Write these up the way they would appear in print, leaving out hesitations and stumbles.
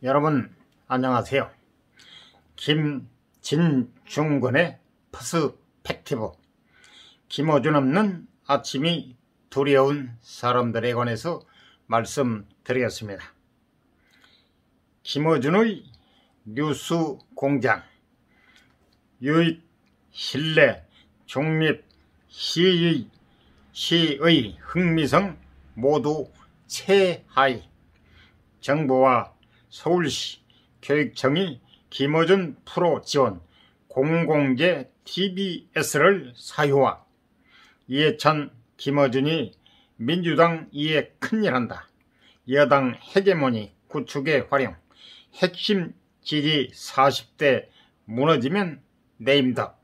여러분 안녕하세요. 김진중권의 퍼스펙티브, 김어준 없는 아침이 두려운 사람들에 관해서 말씀드리겠습니다. 김어준의 뉴스공장, 유익, 신뢰, 중립, 시의 흥미성 모두 최하위. 정부와 서울시 교육청이 김어준 프로 지원 공공재 TBS를 사유화. 이해찬, 김어준이 민주당 이에 큰일한다. 여당 헤게모니 구축의 활용. 핵심 지지 40대 무너지면 내임덕.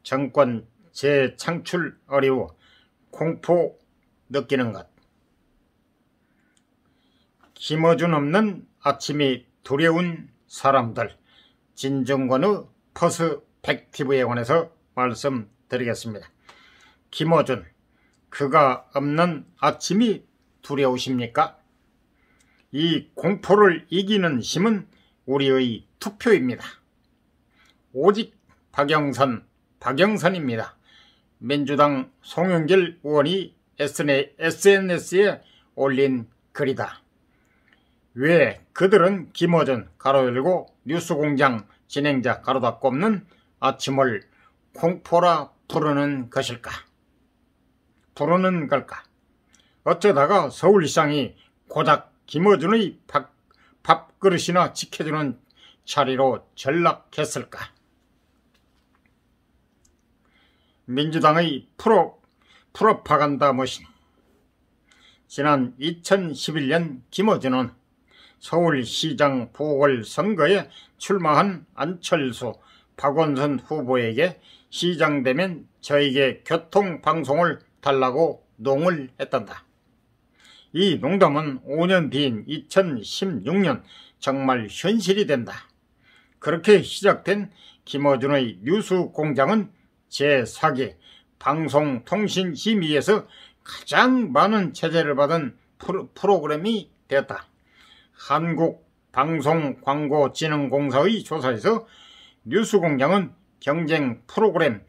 정권 재창출 어려워. 공포 느끼는 것. 김어준 없는 아침이 두려운 사람들, 진중권의 퍼스펙티브에 관해서 말씀드리겠습니다. 김어준, 그가 없는 아침이 두려우십니까? 이 공포를 이기는 힘은 우리의 투표입니다. 오직 박영선입니다. 민주당 송영길 의원이 SNS에 올린 글이다. 왜 그들은 김어준 가로열고 뉴스공장 진행자 가로닫고 없는 아침을 공포라 부르는 걸까? 어쩌다가 서울시장이 고작 김어준의 밥그릇이나 지켜주는 자리로 전락했을까? 민주당의 프로파간다 머신. 지난 2011년 김어준은 서울시장 보궐선거에 출마한 안철수, 박원순 후보에게 시장 되면 저에게 교통방송을 달라고 농을 했단다. 이 농담은 5년 뒤인 2016년 정말 현실이 된다. 그렇게 시작된 김어준의 뉴스공장은 제4기 방송통신심의에서 가장 많은 제재를 받은 프로그램이 되었다. 한국방송광고진흥공사의 조사에서 뉴스공장은 경쟁 프로그램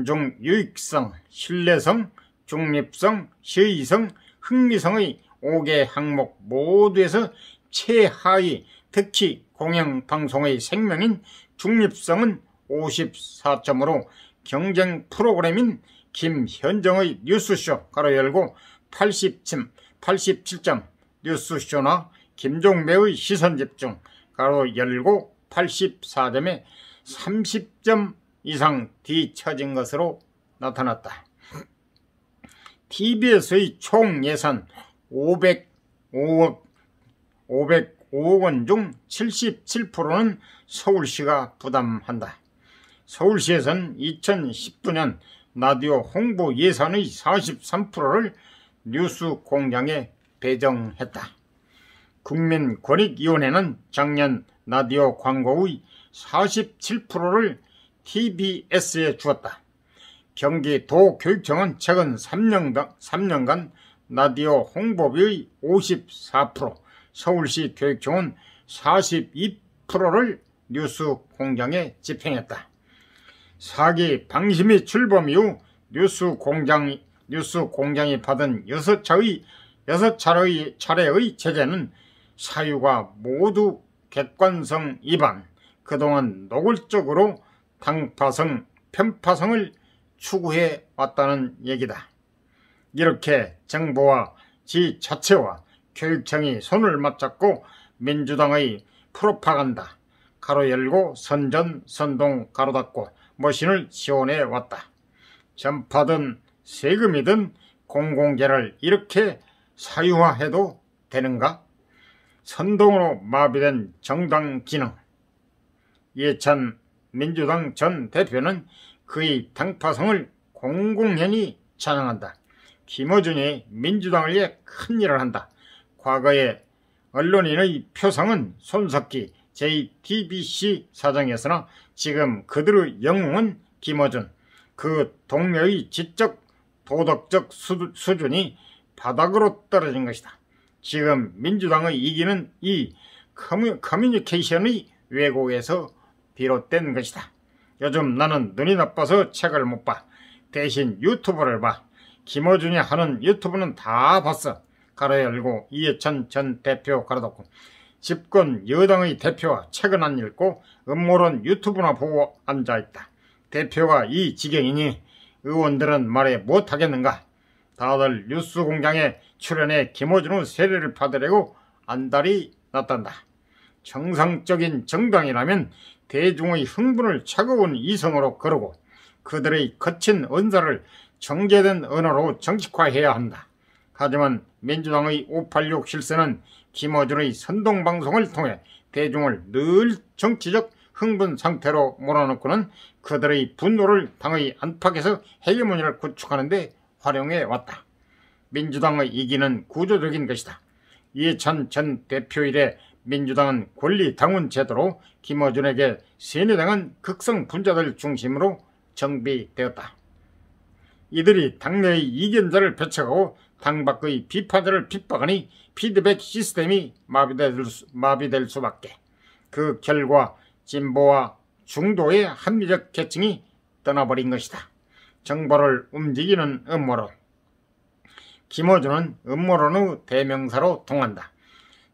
중 유익성, 신뢰성, 중립성, 시의성, 흥미성의 5개 항목 모두에서 최하위. 특히 공영방송의 생명인 중립성은 54점으로 경쟁 프로그램인 김현정의 뉴스쇼 가로열고 87점, 뉴스쇼나 김종배의 시선집중 가로열고 84점에 30점 이상 뒤처진 것으로 나타났다. TBS의 총 예산 505억 원 중 77%는 서울시가 부담한다. 서울시에서는 2019년 라디오 홍보 예산의 43%를 뉴스공장에 배정했다. 국민권익위원회는 작년 라디오 광고의 47%를 TBS에 주었다. 경기도교육청은 최근 3년간 라디오 홍보비의 54%, 서울시 교육청은 42%를 뉴스공장에 집행했다. 4기 방심이 출범 이후 뉴스공장이 받은 6차례의 제재는 사유가 모두 객관성 위반, 그동안 노골적으로 당파성, 편파성을 추구해 왔다는 얘기다. 이렇게 정부와 지자체와 교육청이 손을 맞잡고 민주당의 프로파간다 가로열고 선전, 선동 가로닫고 머신을 지원해 왔다. 전파든 세금이든 공공재를 이렇게 사유화해도 되는가? 선동으로 마비된 정당 기능. 이해찬 민주당 전 대표는 그의 당파성을 공공연히 찬양한다. 김어준이 민주당을 위해 큰일을 한다. 과거에 언론인의 표상은 손석희 JTBC 사장이었으나 지금 그들의 영웅은 김어준. 그 동료의 지적 도덕적 수준이 바닥으로 떨어진 것이다. 지금 민주당의 이기는 이 커뮤니케이션의 왜곡에서 비롯된 것이다. 요즘 나는 눈이 나빠서 책을 못 봐. 대신 유튜브를 봐. 김어준이 하는 유튜브는 다 봤어. 가로 열고 이해찬 전 대표 가로 닫고. 집권 여당의 대표와 책은 안 읽고 음모론 유튜브나 보고 앉아있다. 대표가 이 지경이니 의원들은 말해 못하겠는가. 다들 뉴스공장에 출연해 김어준의 세례를 받으려고 안달이 났단다. 정상적인 정당이라면 대중의 흥분을 차가운 이성으로 거르고 그들의 거친 언사를 정제된 언어로 정식화해야 한다. 하지만 민주당의 586 실세는 김어준의 선동방송을 통해 대중을 늘 정치적 흥분 상태로 몰아넣고는 그들의 분노를 당의 안팎에서 헤게모니를 구축하는 데 활용해 왔다. 민주당의 이기는 구조적인 것이다. 이해찬 전 대표 이래 민주당은 권리당원 제도로 김어준에게 세뇌당한 극성 분자들 중심으로 정비되었다. 이들이 당내의 이견자를 배척하고 당 밖의 비판자를 핍박하니 피드백 시스템이 마비될 수밖에. 그 결과 진보와 중도의 합리적 계층이 떠나버린 것이다. 정보를 움직이는 음모론. 김어준은 음모론의 대명사로 통한다.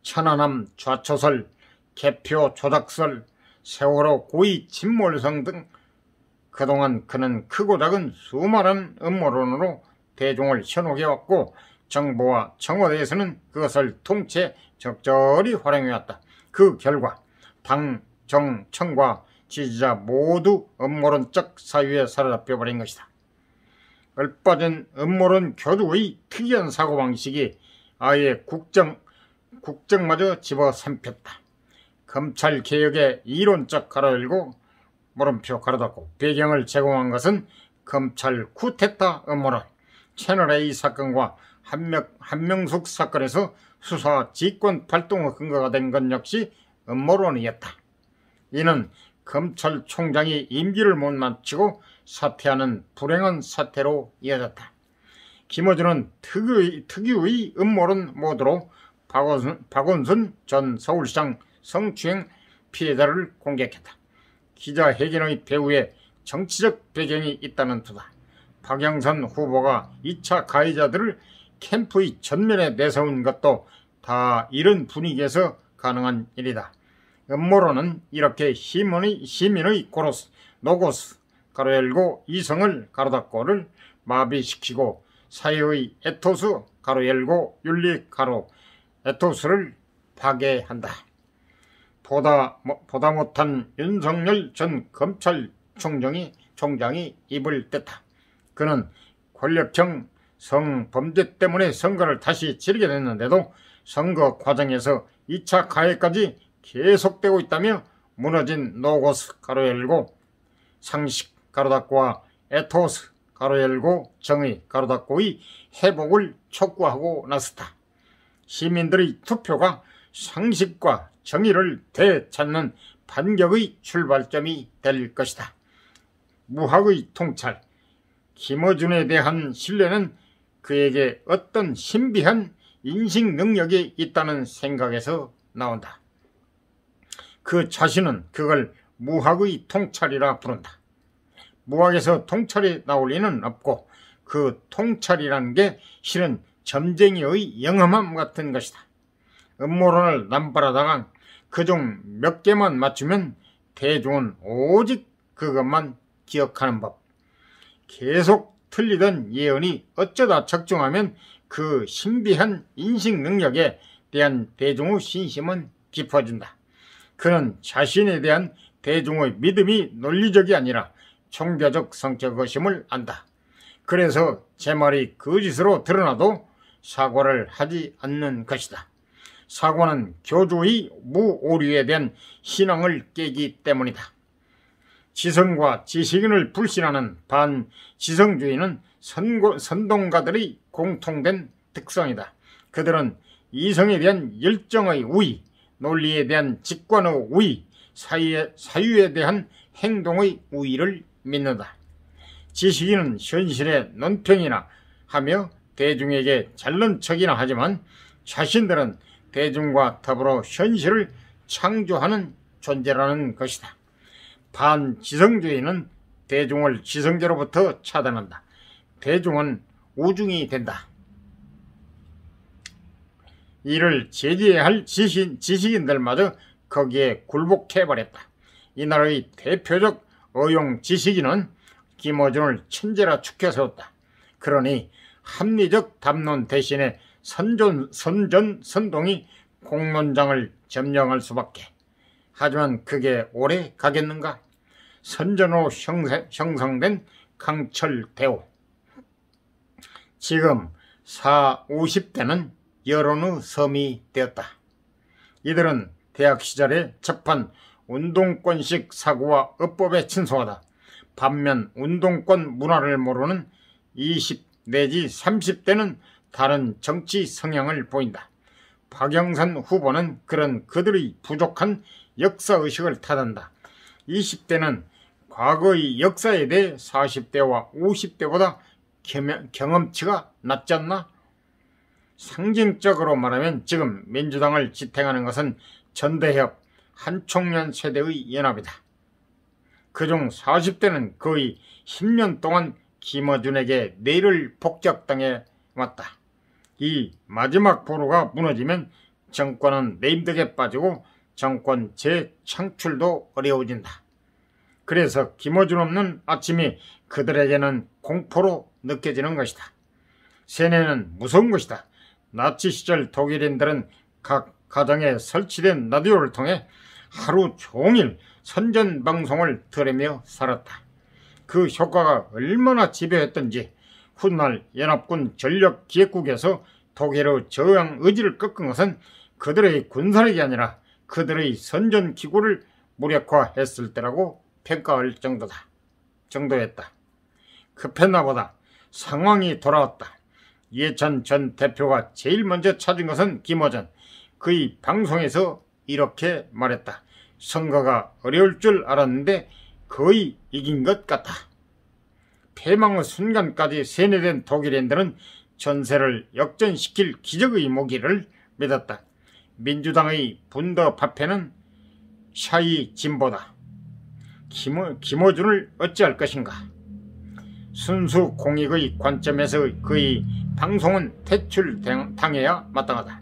천안함 좌초설, 개표 조작설, 세월호 고의 침몰성 등 그동안 그는 크고 작은 수많은 음모론으로 대중을 현혹해왔고 정부와 청와대에서는 그것을 통째 적절히 활용해왔다. 그 결과 당, 정, 청과 지지자 모두 음모론적 사유에 사로잡혀버린 것이다. 얼빠진 음모론 교주의 특이한 사고방식이 아예 국정마저 집어삼켰다. 검찰개혁의 이론적 가로열고 물음표 가로닫고 배경을 제공한 것은 검찰 쿠데타 음모론, 채널A 사건과 한명숙 사건에서 수사 직권 발동의 근거가 된 것 역시 음모론이었다. 이는 검찰총장이 임기를 못 마치고 사퇴하는 불행한 사태로 이어졌다. 김어준은 특유의 음모론 모드로 박원순 전 서울시장 성추행 피해자를 공격했다. 기자회견의 배후에 정치적 배경이 있다는 투다. 박영선 후보가 2차 가해자들을 캠프의 전면에 내세운 것도 다 이런 분위기에서 가능한 일이다. 음모론은 이렇게 시민의 노고스 가로 열고 이성을 가로 닫고를 마비시키고 사회의 에토스 가로 열고 윤리 가로 에토스를 파괴한다. 보다 못한 윤석열 전 검찰총장이 입을 뗐다. 그는 권력형 성범죄 때문에 선거를 다시 치르게 됐는데도 선거 과정에서 2차 가해까지 계속되고 있다며 무너진 노고스 가로 열고 상식 가로 닫고와 에토스 가로 열고 정의 가로 닫고의 회복을 촉구하고 나섰다. 시민들의 투표가 상식과 정의를 되찾는 반격의 출발점이 될 것이다. 무학의 통찰. 김어준에 대한 신뢰는 그에게 어떤 신비한 인식 능력이 있다는 생각에서 나온다. 그 자신은 그걸 무학의 통찰이라 부른다. 무학에서 통찰이 나올 리는 없고 그 통찰이라는 게 실은 점쟁이의 영험함 같은 것이다. 음모론을 남발하다가 그중 몇 개만 맞추면 대중은 오직 그것만 기억하는 법. 계속 틀리던 예언이 어쩌다 적중하면 그 신비한 인식 능력에 대한 대중의 신심은 깊어진다. 그는 자신에 대한 대중의 믿음이 논리적이 아니라 종교적 성격 것임을 안다. 그래서 제 말이 거짓으로 드러나도 사과를 하지 않는 것이다. 사과는 교주의 무오류에 대한 신앙을 깨기 때문이다. 지성과 지식인을 불신하는 반지성주의는 선동가들의 공통된 특성이다. 그들은 이성에 대한 열정의 우위, 논리에 대한 직관의 우위, 사유에 대한 행동의 우위를 믿는다. 지식인은 현실의 논평이나 하며 대중에게 잘난 척이나 하지만 자신들은 대중과 더불어 현실을 창조하는 존재라는 것이다. 반지성주의는 대중을 지성제로부터 차단한다. 대중은 우중이 된다. 이를 제지해야 할 지식인들마저 거기에 굴복해버렸다. 이날의 대표적 어용 지식인은 김어준을 천재라 축켜 세웠다. 그러니 합리적 담론 대신에 선동이 공론장을 점령할 수밖에. 하지만 그게 오래 가겠는가? 선전으로 형성된 강철대오. 지금 50대는 여론의 섬이 되었다. 이들은 대학 시절에 접한 운동권식 사고와 어법에 친송하다. 반면 운동권 문화를 모르는 20 내지 30대는 다른 정치 성향을 보인다. 박영선 후보는 그런 그들의 부족한 역사의식을 탓한다. 20대는 과거의 역사에 대해 40대와 50대보다 경험치가 낮지 않나? 상징적으로 말하면 지금 민주당을 지탱하는 것은 전대협, 한총련 세대의 연합이다. 그중 40대는 거의 10년 동안 김어준에게 내를 폭격당해 왔다. 이 마지막 보루가 무너지면 정권은 내임덕에 빠지고 정권 재창출도 어려워진다. 그래서 김어준 없는 아침이 그들에게는 공포로 느껴지는 것이다. 세뇌는 무서운 것이다. 나치 시절 독일인들은 각 가정에 설치된 라디오를 통해 하루 종일 선전방송을 들으며 살았다. 그 효과가 얼마나 지배했던지 훗날 연합군 전력기획국에서 독일의 저항 의지를 꺾은 것은 그들의 군사력이 아니라 그들의 선전기구를 무력화했을 때라고 평가할 정도였다. 급했나 보다. 상황이 돌아왔다. 이해찬 전 대표가 제일 먼저 찾은 것은 김어준. 그의 방송에서 이렇게 말했다. 선거가 어려울 줄 알았는데 거의 이긴 것 같다. 패망의 순간까지 세뇌된 독일인들은 전세를 역전시킬 기적의 모기를 믿었다. 민주당의 분더 파패는 샤이 진보다. 김어준을 어찌할 것인가? 순수 공익의 관점에서 그의 방송은 퇴출당해야 마땅하다.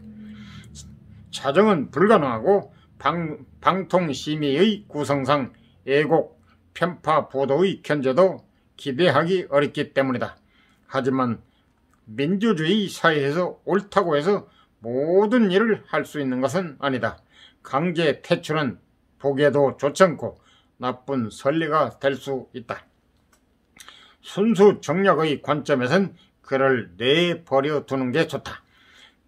자정은 불가능하고 방통심의의 구성상 애곡, 편파 보도의 견제도 기대하기 어렵기 때문이다. 하지만 민주주의 사회에서 옳다고 해서 모든 일을 할 수 있는 것은 아니다. 강제 퇴출은 보기에도 좋지 않고 나쁜 선례가 될 수 있다. 순수 정략의 관점에선 그를 내버려 두는 게 좋다.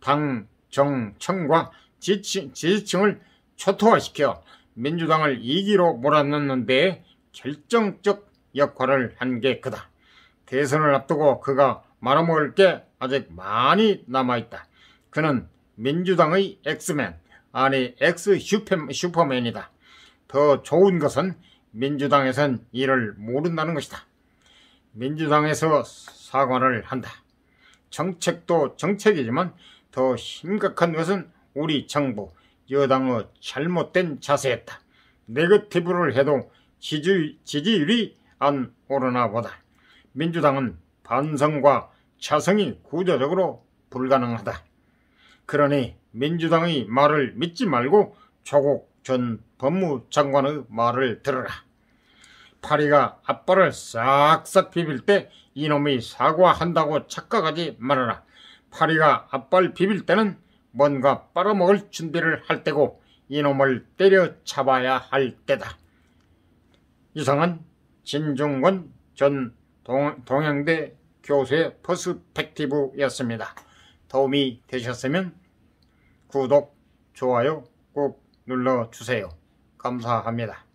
당, 정, 청과 지지층을 초토화시켜 민주당을 2기로 몰아넣는 데에 결정적 역할을 한 게 그다. 대선을 앞두고 그가 말아먹을 게 아직 많이 남아있다. 그는 민주당의 엑스맨, 아니 엑스 슈퍼맨이다. 더 좋은 것은 민주당에선 이를 모른다는 것이다. 민주당에서 사과를 한다. 정책도 정책이지만 더 심각한 것은 우리 정부, 여당의 잘못된 자세였다. 네거티브를 해도 지지율이 안 오르나 보다. 민주당은 반성과 자성이 구조적으로 불가능하다. 그러니 민주당의 말을 믿지 말고 조국 전 법무장관의 말을 들으라. 파리가 앞발을 싹싹 비빌 때 이놈이 사과한다고 착각하지 말아라. 파리가 앞발 비빌 때는 뭔가 빨아먹을 준비를 할 때고 이놈을 때려잡아야 할 때다. 이상은 진중권 전 동양대 교수의 퍼스펙티브였습니다. 도움이 되셨으면 구독, 좋아요 꼭 눌러주세요. 감사합니다.